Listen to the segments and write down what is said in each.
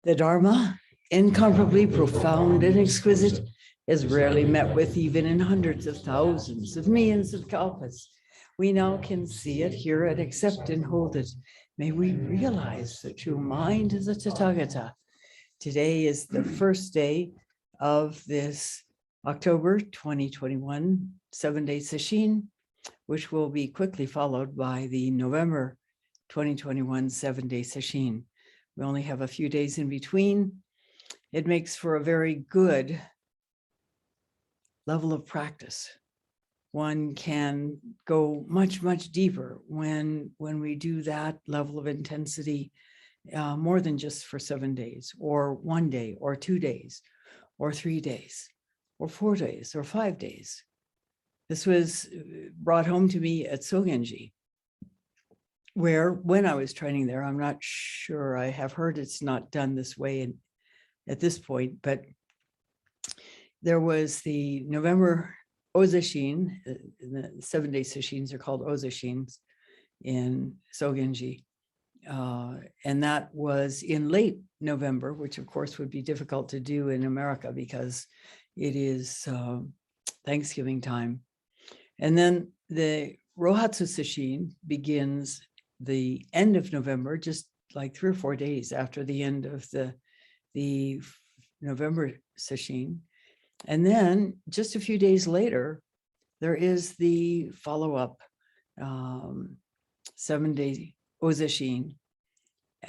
The Dharma, incomparably profound and exquisite, is rarely met with even in hundreds of thousands of millions of kalpas. We now can see it, hear it, accept and hold it. May we realize the true mind is a Tathagata. Today is the first day of this October 2021 7-day sesshin, which will be quickly followed by the November 2021 7-day sesshin. We only have a few days in between. It makes for a very good level of practice. One can go much, much deeper when we do that level of intensity, more than just for 7 days, or 1 day, or 2 days, or 3 days, or 4 days, or 5 days. This was brought home to me at Sogenji, where when I was training there, I'm not sure, I have heard it's not done this way at this point, but there was the November Ozashin, the 7-day seshins are called Ozashins in Sogenji. And that was in late November, which of course would be difficult to do in America because it is Thanksgiving time. And then the Rohatsu Sesshin begins the end of November, just like 3 or 4 days after the end of the November sesshin. And then just a few days later, there is the follow-up 7-day Ozashin.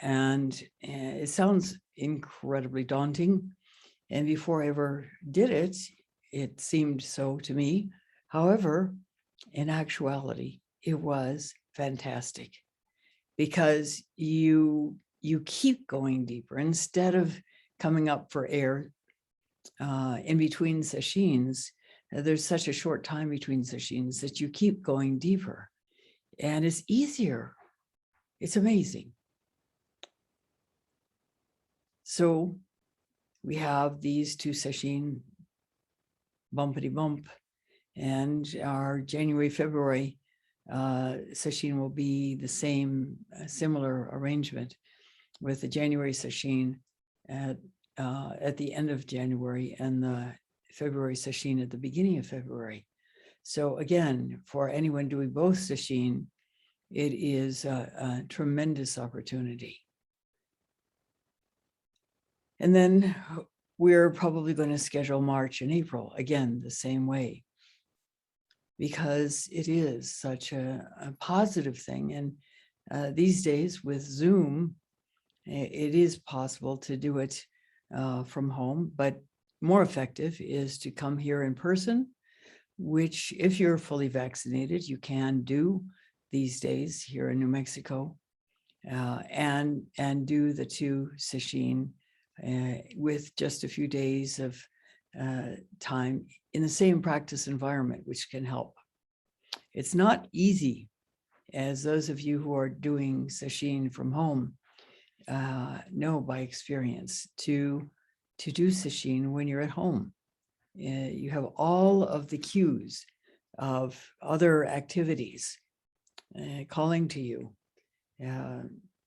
And it sounds incredibly daunting. And before I ever did it, it seemed so to me. However, in actuality, it was fantastic because you keep going deeper instead of coming up for air in between seshins. There's such a short time between seshins that you keep going deeper, and it's easier. It's amazing. So we have these 2 sesshin, bumpity bump, and our January, February sesshin will be the same, similar arrangement with the January sesshin at the end of January and the February sesshin at the beginning of February. So again, for anyone doing both sesshin, it is a tremendous opportunity. And then we're probably going to schedule March and April, again, the same way, because it is such a positive thing. And these days with Zoom, it is possible to do it from home, but more effective is to come here in person, which if you're fully vaccinated, you can do these days here in New Mexico, and do the 2 sesshin with just a few days of time in the same practice environment, which can help. It's not easy, as those of you who are doing sesshin from home know by experience, to do sesshin when you're at home. You have all of the cues of other activities calling to you,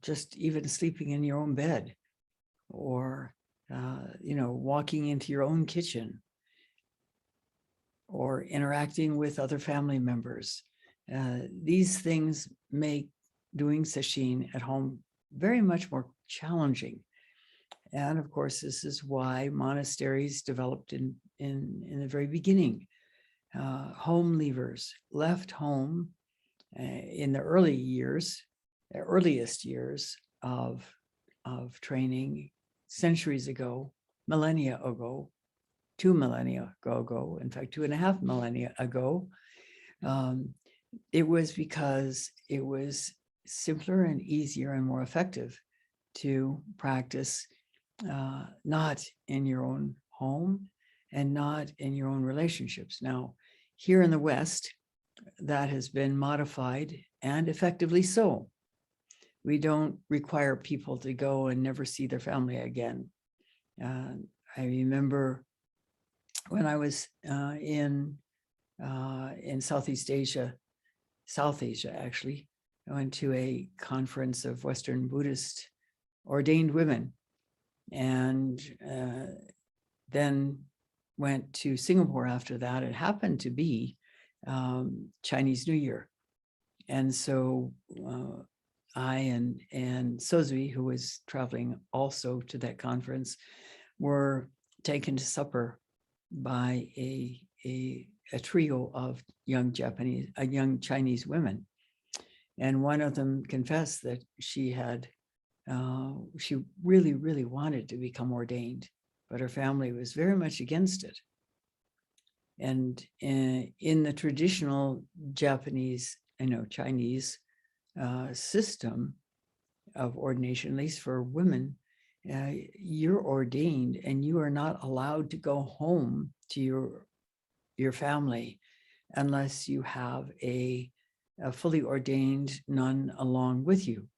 just even sleeping in your own bed, or walking into your own kitchen, or interacting with other family members. These things make doing sesshin at home very much more challenging. And of course, this is why monasteries developed in the very beginning. Home leavers left home in the earliest years of training centuries ago, millennia ago, 2 millennia ago, in fact, 2.5 millennia ago. It was because it was simpler and easier and more effective to practice not in your own home and not in your own relationships. Now, here in the West, that has been modified, and effectively so. We don't require people to go and never see their family again. I remember when I was in Southeast Asia actually, I went to a conference of Western Buddhist ordained women. and then went to Singapore after that. It happened to be Chinese New Year. And so I and Sozui, who was traveling also to that conference, were taken to supper by a trio of young Chinese women. And one of them confessed that she really, really wanted to become ordained, but her family was very much against it. And in the traditional Japanese, Chinese system of ordination, at least for women, you're ordained and you are not allowed to go home to your family unless you have a fully ordained nun along with you.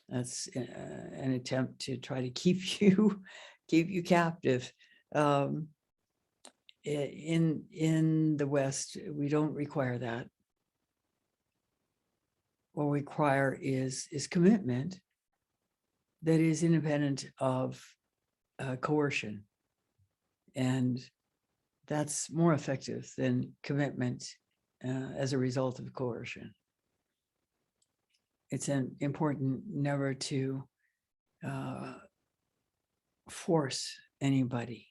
That's an attempt to try to keep you captive. In the West, we don't require that. What we require is commitment that is independent of coercion, and that's more effective than commitment as a result of coercion. It's important never to force anybody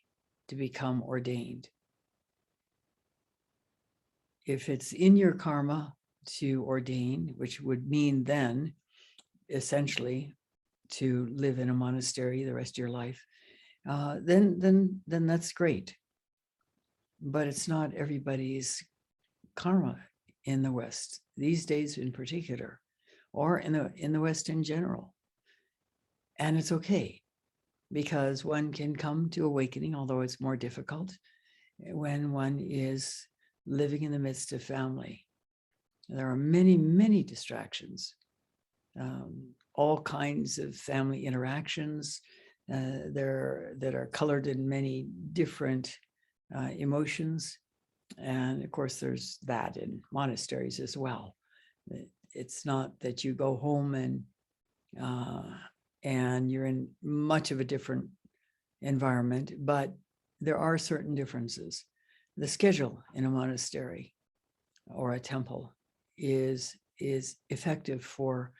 to become ordained. If it's in your karma to ordain, which would mean then essentially to live in a monastery the rest of your life, then that's great. But it's not everybody's karma in the West these days, in particular, or in the West in general. And it's okay, because one can come to awakening, although it's more difficult when one is living in the midst of family. There are many, many distractions, all kinds of family interactions that are colored in many different emotions. And of course, there's that in monasteries as well. It's not that you go home and you're in much of a different environment, but there are certain differences. The schedule in a monastery or a temple is effective for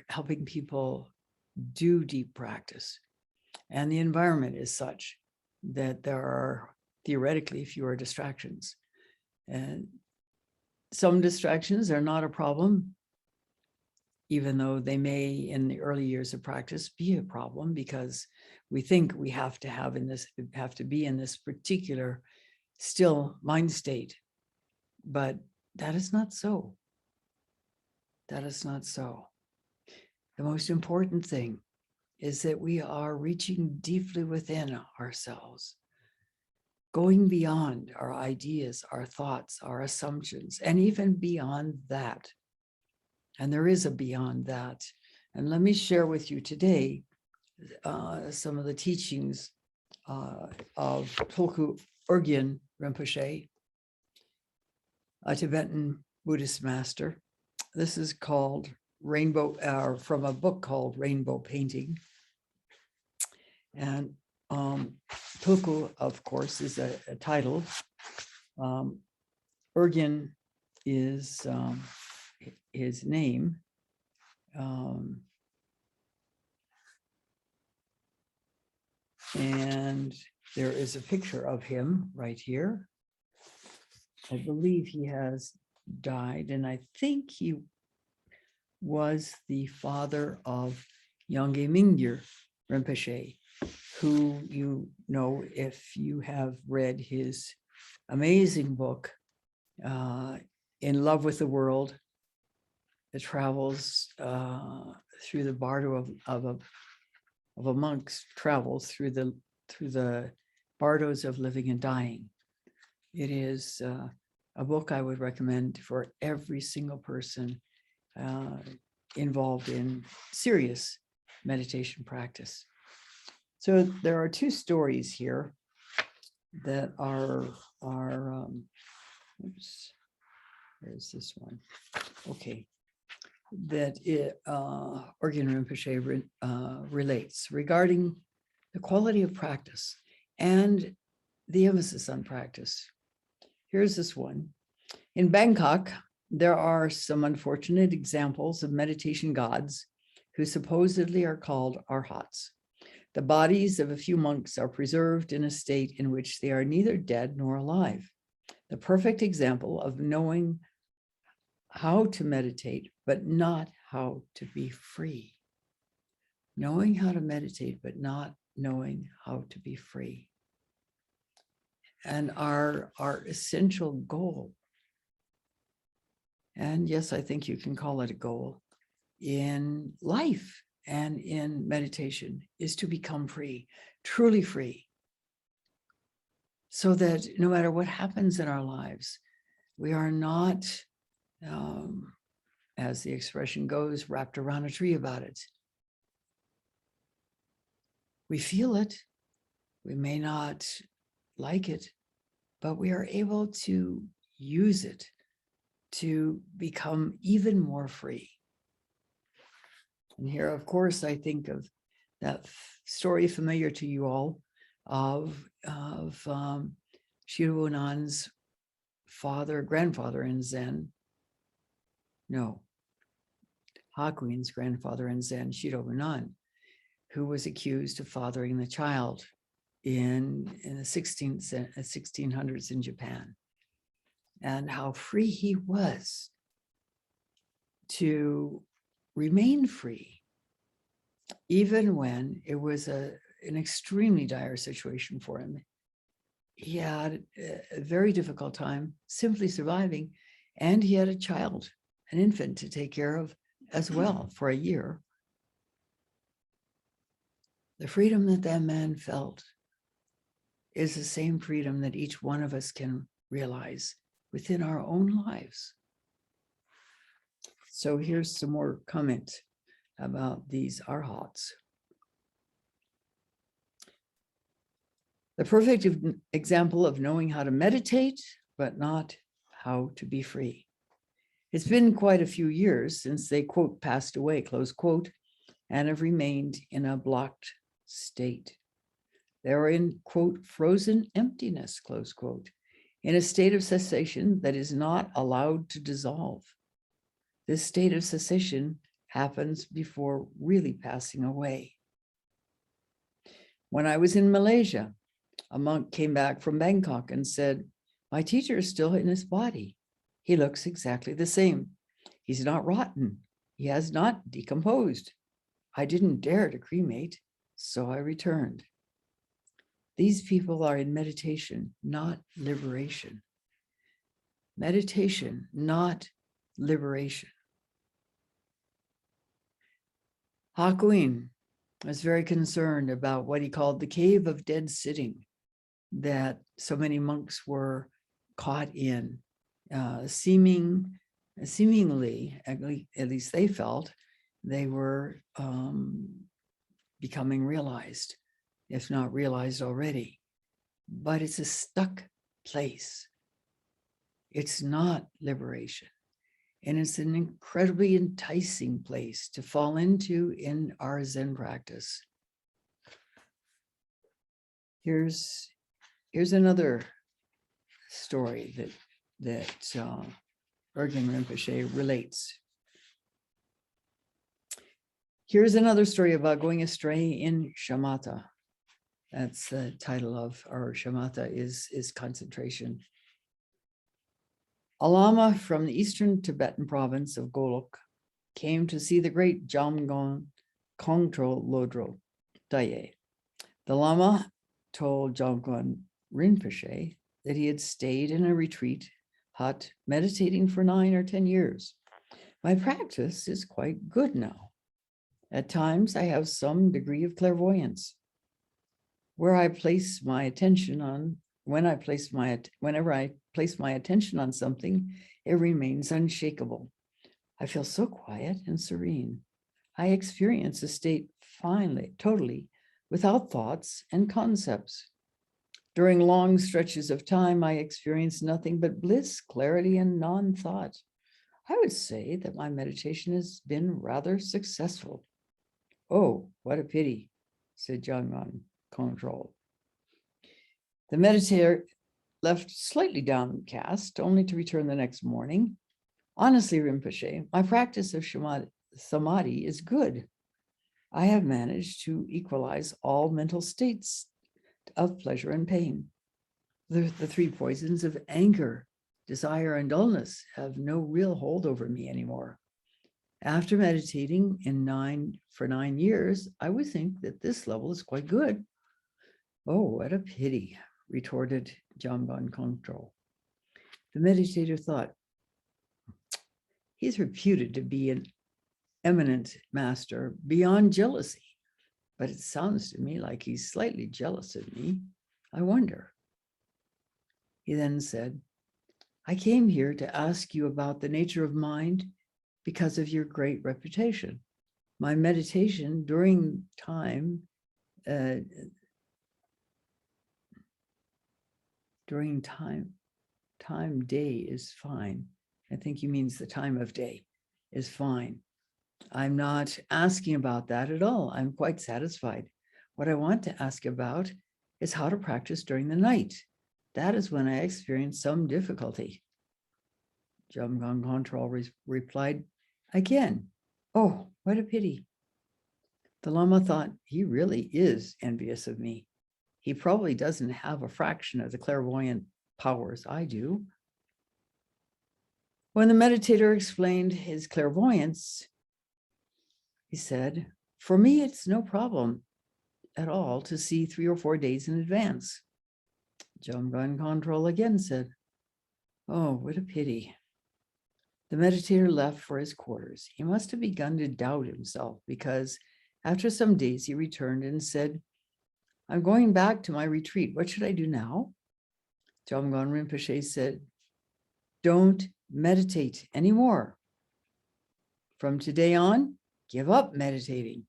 helping people do deep practice. And the environment is such that there are theoretically fewer distractions. And some distractions are not a problem, even though they may, in the early years of practice, be a problem, because we think we have to be in this particular still mind state. But that is not so. That is not so. The most important thing is that we are reaching deeply within ourselves, going beyond our ideas, our thoughts, our assumptions, and even beyond that. And there is a beyond that. And let me share with you today some of the teachings of Tulku Urgyen Rinpoche, a Tibetan Buddhist master. This is called from a book called Rainbow Painting. And Tulku, of course, is a title. Urgyen is his name. And there is a picture of him right here. I believe he has died, and I think he was the father of Yongey Mingyur Rinpoche, who you know if you have read his amazing book, In Love with the World. It travels through the bardo of a monk's travels through the bardos of living and dying. It is a book I would recommend for every single person involved in serious meditation practice. So there are two stories here that are oops, where's this one? Okay, that Urgyen Rinpoche relates regarding the quality of practice and the emphasis on practice. Here's this one. In Bangkok, there are some unfortunate examples of meditation gods who supposedly are called arhats. The bodies of a few monks are preserved in a state in which they are neither dead nor alive. The perfect example of knowing how to meditate, but not how to be free. Knowing how to meditate, but not knowing how to be free. And our essential goal, and yes, I think you can call it a goal, in life and in meditation, is to become free, truly free. So that no matter what happens in our lives, we are not, as the expression goes, wrapped around a tree about it. We feel it. We may not like it, but we are able to use it to become even more free. And here, of course, I think of that story familiar to you all of Shirobunan's grandfather in Zen. No, Hakuin's grandfather in Zen, Shirobunan, who was accused of fathering the child in the 1600s in Japan, and how free he was to remain free, even when it was an extremely dire situation for him. He had a very difficult time simply surviving, and he had a child, an infant, to take care of as well for a year. The freedom that that man felt is the same freedom that each one of us can realize within our own lives. So here's some more comment about these arhats. The perfect example of knowing how to meditate, but not how to be free. It's been quite a few years since they, quote, passed away, close quote, and have remained in a blocked state. They are in, quote, frozen emptiness, close quote, in a state of cessation that is not allowed to dissolve. This state of cessation happens before really passing away. When I was in Malaysia, a monk came back from Bangkok and said, "My teacher is still in his body. He looks exactly the same. He's not rotten. He has not decomposed. I didn't dare to cremate, so I returned." These people are in meditation, not liberation. Meditation, not liberation. Hakuin was very concerned about what he called the cave of dead sitting that so many monks were caught in, seemingly, at least they felt, they were becoming realized, if not realized already. But it's a stuck place. It's not liberation. And it's an incredibly enticing place to fall into in our Zen practice. Here's another story that Urgyen Rinpoche relates. Here's another story about going astray in shamatha. That's the title of our shamatha is concentration. A lama from the eastern Tibetan province of Golok came to see the great Jamgon Kongtrul Lodro Daye. The lama told Jamgon Rinpoche that he had stayed in a retreat hut meditating for 9 or 10 years. My practice is quite good now. At times I have some degree of clairvoyance. Whenever I place my attention on something, it remains unshakable. I feel so quiet and serene. I experience a state totally without thoughts and concepts. During long stretches of time, I experience nothing but bliss, clarity, and non-thought. I would say that my meditation has been rather successful. Oh, what a pity, said Jamgon control. The meditator left slightly downcast, only to return the next morning. Honestly, Rinpoche, my practice of samadhi is good. I have managed to equalize all mental states of pleasure and pain. The three poisons of anger, desire, and dullness have no real hold over me anymore. After meditating for 9 years, I would think that this level is quite good. Oh, what a pity, retorted Jamgon Kongtrul. The meditator thought, he's reputed to be an eminent master beyond jealousy, but it sounds to me like he's slightly jealous of me. I wonder. He then said, I came here to ask you about the nature of mind because of your great reputation. My meditation during time day is fine. I think he means the time of day is fine. I'm not asking about that at all. I'm quite satisfied. What I want to ask about is how to practice during the night. That is when I experience some difficulty. Jamgon Kongtrul replied again, oh, what a pity. The Lama thought, he really is envious of me. He probably doesn't have a fraction of the clairvoyant powers I do. When the meditator explained his clairvoyance, he said, for me, it's no problem at all to see 3 or 4 days in advance. Jamgon Kongtrul again said, oh, what a pity. The meditator left for his quarters. He must have begun to doubt himself because after some days he returned and said, I'm going back to my retreat. What should I do now? Jamgon Rinpoche said, don't meditate anymore. From today on, give up meditating.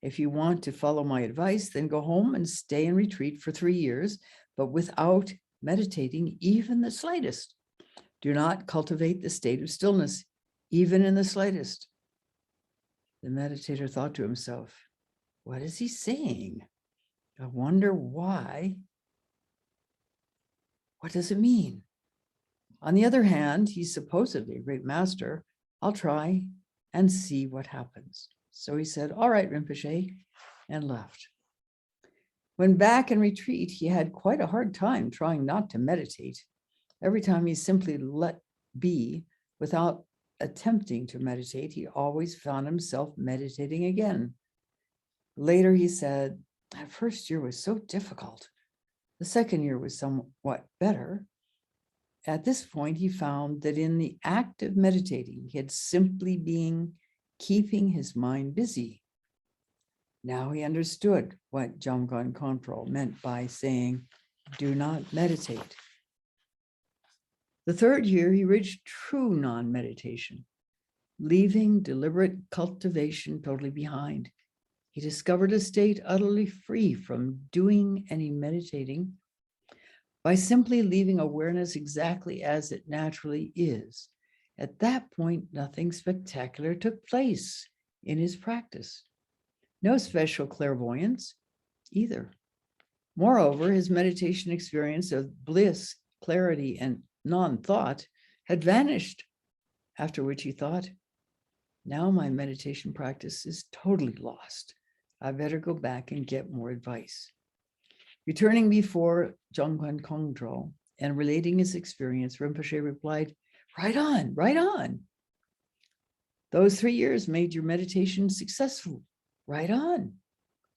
If you want to follow my advice, then go home and stay in retreat for 3 years, but without meditating even the slightest. Do not cultivate the state of stillness, even in the slightest. The meditator thought to himself, what is he saying? I wonder why. What does it mean? On the other hand, he's supposedly a great master. I'll try and see what happens. So he said, all right, Rinpoche, and left. When back in retreat, he had quite a hard time trying not to meditate. Every time he simply let be without attempting to meditate, he always found himself meditating again. Later, he said, that first year was so difficult. The second year was somewhat better. At this point, he found that in the act of meditating, he had simply been keeping his mind busy. Now he understood what Jamgon Kongtrul meant by saying, do not meditate. The third year, he reached true non-meditation, leaving deliberate cultivation totally behind. He discovered a state utterly free from doing any meditating by simply leaving awareness exactly as it naturally is. At that point, nothing spectacular took place in his practice. No special clairvoyance either. Moreover, his meditation experience of bliss, clarity, and non-thought had vanished, after which he thought, now my meditation practice is totally lost. I better go back and get more advice. Returning before Jamgon Kongtrul and relating his experience, Rinpoche replied, right on, right on. Those 3 years made your meditation successful. Right on.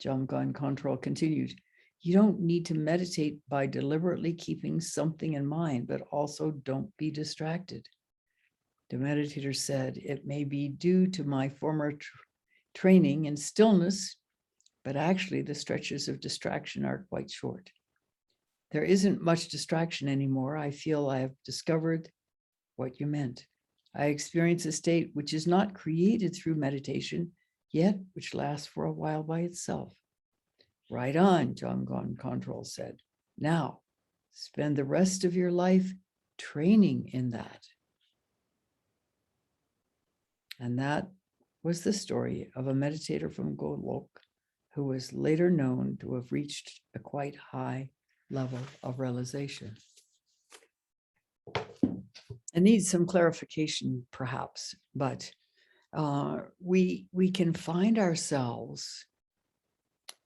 Jamgon Kongtrul continued, you don't need to meditate by deliberately keeping something in mind, but also don't be distracted. The meditator said, it may be due to my former training in stillness, but actually the stretches of distraction are quite short. There isn't much distraction anymore. I feel I have discovered what you meant. I experience a state which is not created through meditation, yet which lasts for a while by itself. Right on, Jamgon Kongtrul said. Now, spend the rest of your life training in that. And that was the story of a meditator from Golok who was later known to have reached a quite high level of realization. It needs some clarification, perhaps, but we can find ourselves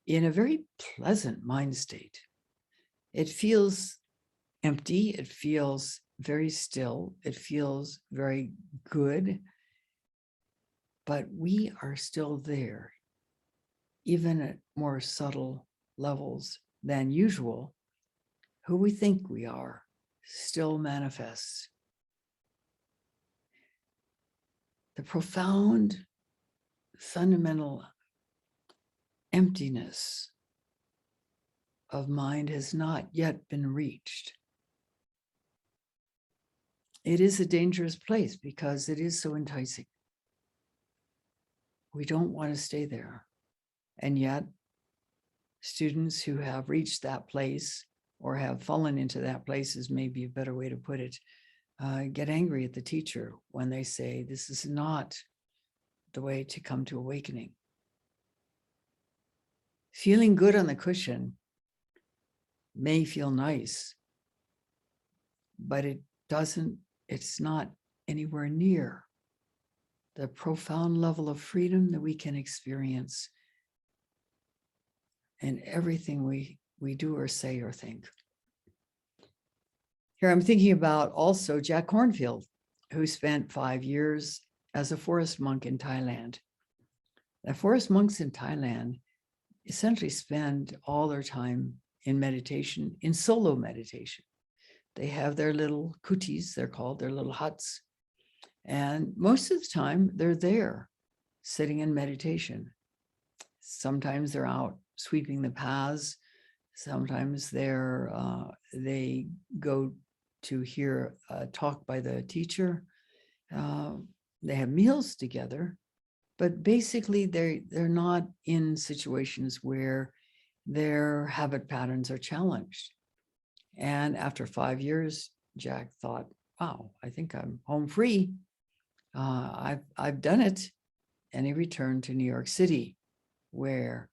in a very pleasant mind state. It feels empty. It feels very still. It feels very good. But we are still there, even at more subtle levels than usual. Who we think we are still manifests. The profound, fundamental emptiness of mind has not yet been reached. It is a dangerous place because it is so enticing. We don't want to stay there. And yet, students who have reached that place or have fallen into that place, is maybe a better way to put it, get angry at the teacher when they say, this is not the way to come to awakening. Feeling good on the cushion may feel nice, but it's not anywhere near the profound level of freedom that we can experience in everything we do or say or think. Here I'm thinking about also Jack Kornfield, who spent 5 years as a forest monk in Thailand. The forest monks in Thailand essentially spend all their time in meditation, in solo meditation. They have their little kutis, they're called, their little huts. And most of the time they're there sitting in meditation. Sometimes they're out sweeping the paths. Sometimes they go to hear a talk by the teacher. They have meals together, but basically they're not in situations where their habit patterns are challenged. And after 5 years, Jack thought, wow, I think I'm home free. I've done it. And he returned to New York City, where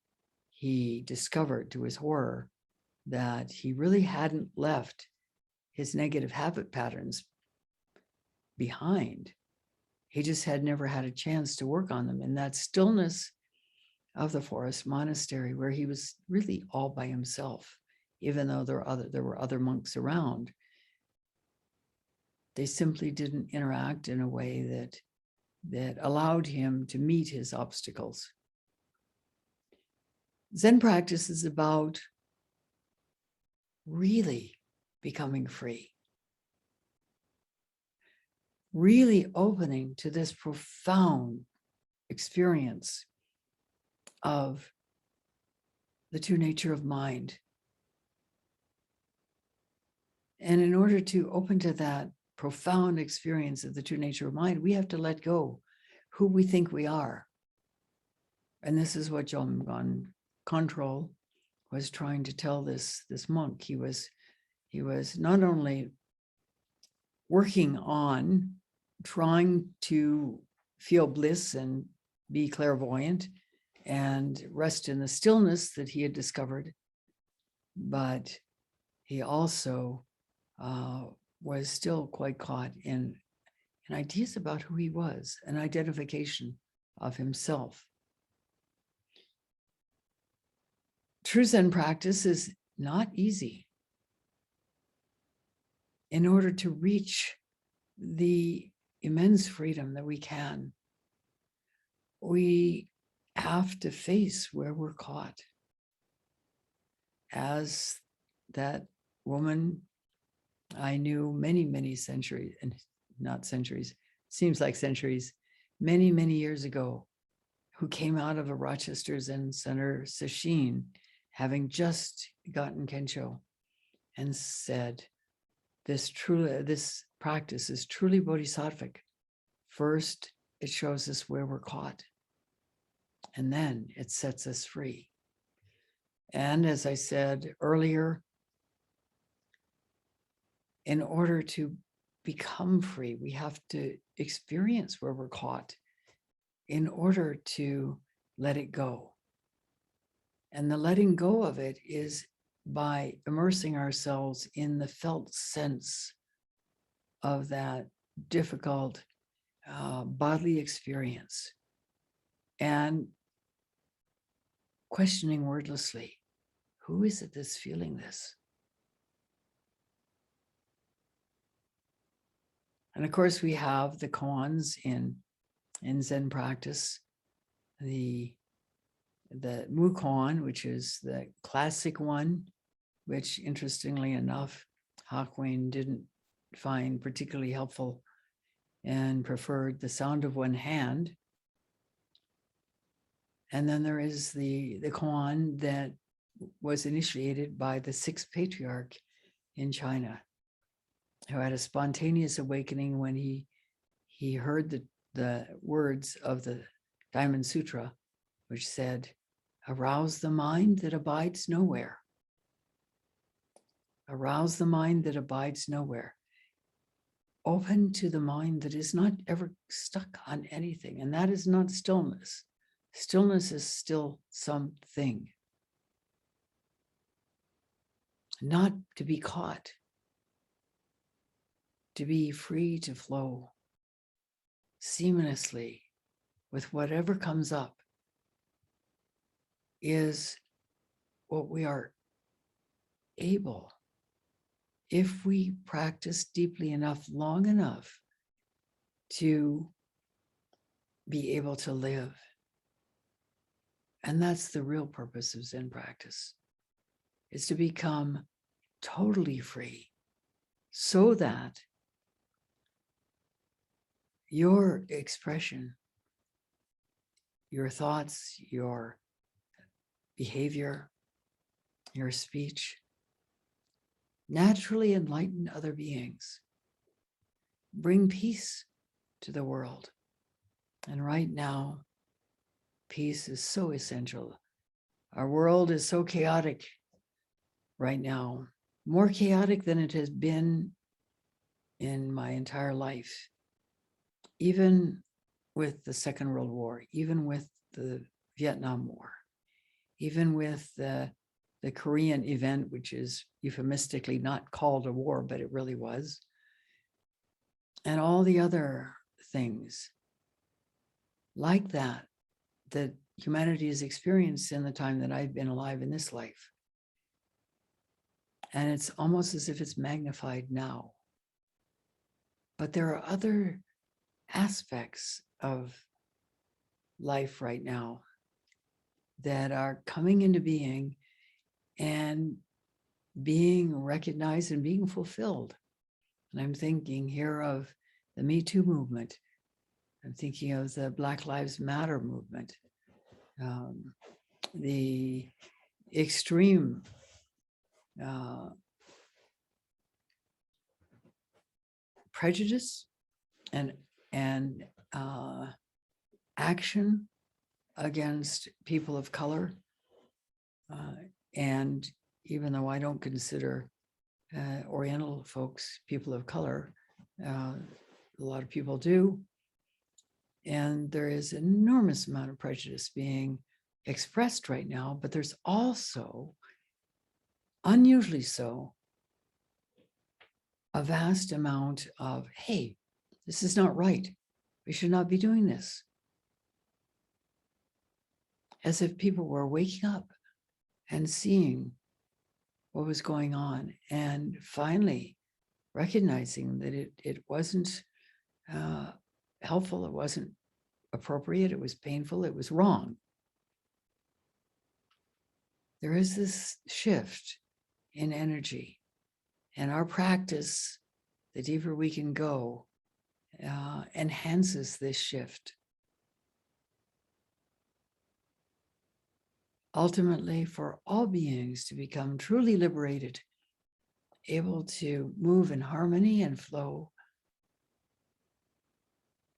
he discovered to his horror that he really hadn't left his negative habit patterns behind. He just had never had a chance to work on them in that stillness of the forest monastery, where he was really all by himself, even though there were other monks around. They simply didn't interact in a way that allowed him to meet his obstacles. Zen practice is about really becoming free, really opening to this profound experience of the true nature of mind. And in order to open to that profound experience of the true nature of mind, we have to let go who we think we are. And this is what Jomgon Control was trying to tell this monk. He was not only working on trying to feel bliss and be clairvoyant and rest in the stillness that he had discovered, but he also was still quite caught in ideas about who he was, an identification of himself. True Zen practice is not easy. In order to reach the immense freedom that we can, we have to face where we're caught. As that woman I knew many centuries, and not centuries, seems like centuries, many years ago, who came out of a Rochester Zen Center sesshin, having just gotten Kensho, and said, this practice is truly bodhisattvic. First, it shows us where we're caught, and then it sets us free. And as I said earlier, in order to become free, we have to experience where we're caught in order to let it go. And the letting go of it is by immersing ourselves in the felt sense of that difficult bodily experience and questioning wordlessly, who is it that's feeling this? And of course, we have the koans in Zen practice, the Mu koan, which is the classic one, which interestingly enough, Hakuin didn't find particularly helpful and preferred the sound of one hand. And then there is the koan that was initiated by the sixth patriarch in China, who had a spontaneous awakening when he heard the words of the Diamond Sutra, which said, arouse the mind that abides nowhere. Arouse the mind that abides nowhere. Open to the mind that is not ever stuck on anything. And that is not stillness. Stillness is still something. Not to be caught. To be free to flow seamlessly with whatever comes up is what we are able, if we practice deeply enough, long enough, to be able to live. And that's the real purpose of Zen practice, is to become totally free so that your expression, your thoughts, your behavior, your speech, naturally enlighten other beings, bring peace to the world. And right now, peace is so essential. Our world is so chaotic right now, more chaotic than it has been in my entire life, even with the Second World War, even with the Vietnam War, even with the Korean event, which is euphemistically not called a war, but it really was, and all the other things like that humanity has experienced in the time that I've been alive in this life. And it's almost as if it's magnified now. But there are other aspects of life right now that are coming into being and being recognized and being fulfilled. And I'm thinking here of the Me Too movement. I'm thinking of the Black Lives Matter movement, the extreme prejudice and action against people of color. And even though I don't consider Oriental folks people of color, a lot of people do. And there is an enormous amount of prejudice being expressed right now, but there's also, unusually so, a vast amount of, hey, this is not right. We should not be doing this. As if people were waking up and seeing what was going on and finally recognizing that it wasn't helpful, it wasn't appropriate, it was painful, it was wrong. There is this shift in energy, and our practice, the deeper we can go, enhances this shift. Ultimately, for all beings to become truly liberated, able to move in harmony and flow,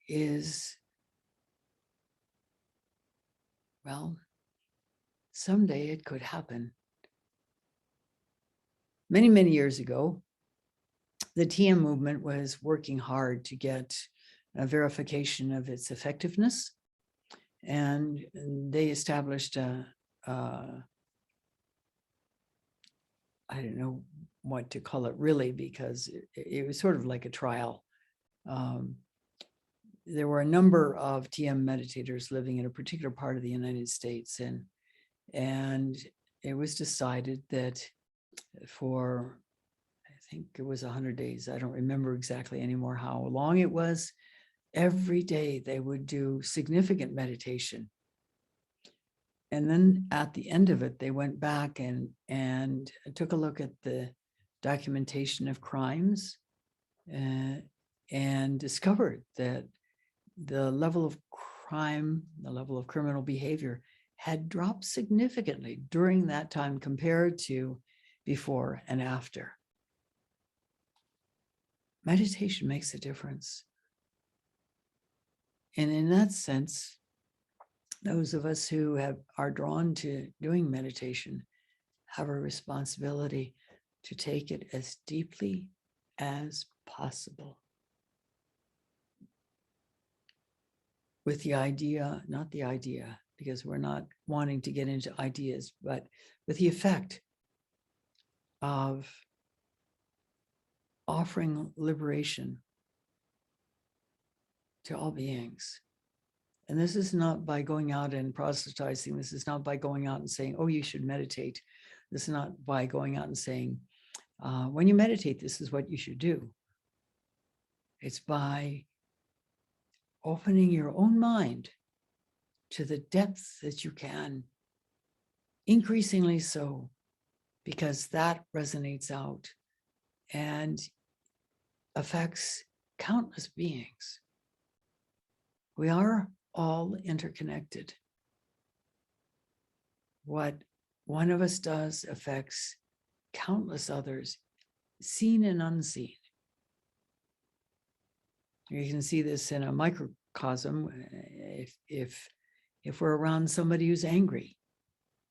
is, well, someday it could happen. Many, many years ago, the TM movement was working hard to get a verification of its effectiveness. And they established a I don't know what to call it really, because it was sort of like a trial. There were a number of TM meditators living in a particular part of the United States, and it was decided that for, I think it was 100 days, I don't remember exactly anymore how long it was, every day they would do significant meditation. And then at the end of it, they went back and took a look at the documentation of crimes, and discovered that the level of crime, the level of criminal behavior had dropped significantly during that time compared to before and after. Meditation makes a difference. And in that sense, those of us who are drawn to doing meditation have a responsibility to take it as deeply as possible. With the idea, not the idea, because we're not wanting to get into ideas, but with the effect of offering liberation to all beings. And this is not by going out and proselytizing. This is not by going out and saying, oh, you should meditate. This is not by going out and saying, when you meditate, this is what you should do. It's by opening your own mind to the depth that you can, increasingly so, because that resonates out and affects countless beings. We are all interconnected. What one of us does affects countless others, seen and unseen. You can see this in a microcosm. If we're around somebody who's angry,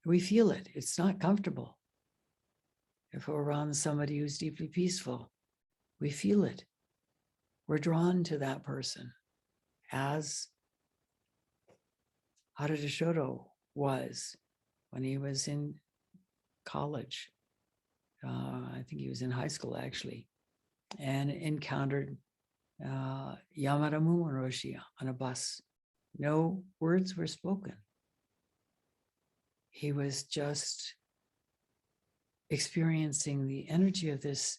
we feel it. It's not comfortable. If we're around somebody who's deeply peaceful, we feel it. We're drawn to that person, as Haradashoto was when he was in college. I think he was in high school, actually, and encountered Mitra-roshi on a bus. No words were spoken. He was just experiencing the energy of this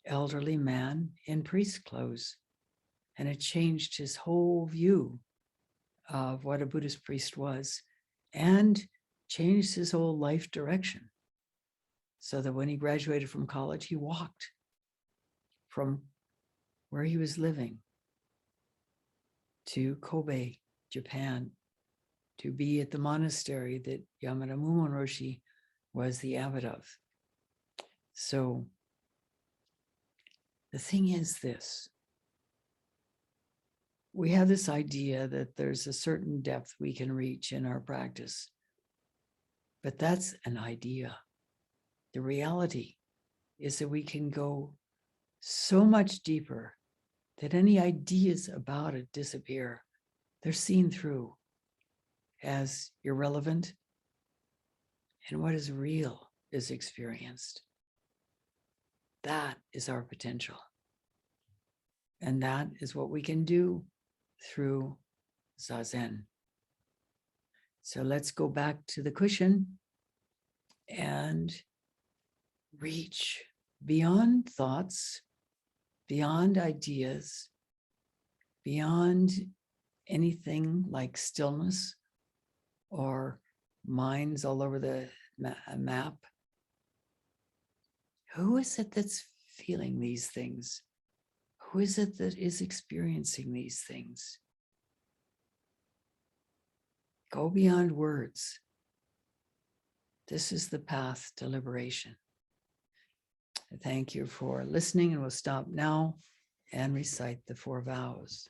elderly man in priest clothes, and it changed his whole view of what a Buddhist priest was, and changed his whole life direction. So that when he graduated from college, he walked from where he was living to Kobe, Japan, to be at the monastery that Mitra-roshi was the abbot of. So the thing is this: we have this idea that there's a certain depth we can reach in our practice, but that's an idea. The reality is that we can go so much deeper that any ideas about it disappear. They're seen through as irrelevant, and what is real is experienced. That is our potential. And that is what we can do through Zazen. So let's go back to the cushion and reach beyond thoughts, beyond ideas, beyond anything like stillness or minds all over the map. Who is it that's feeling these things? Who is it that is experiencing these things? Go beyond words. This is the path to liberation. Thank you for listening, and we'll stop now and recite the 4 vows.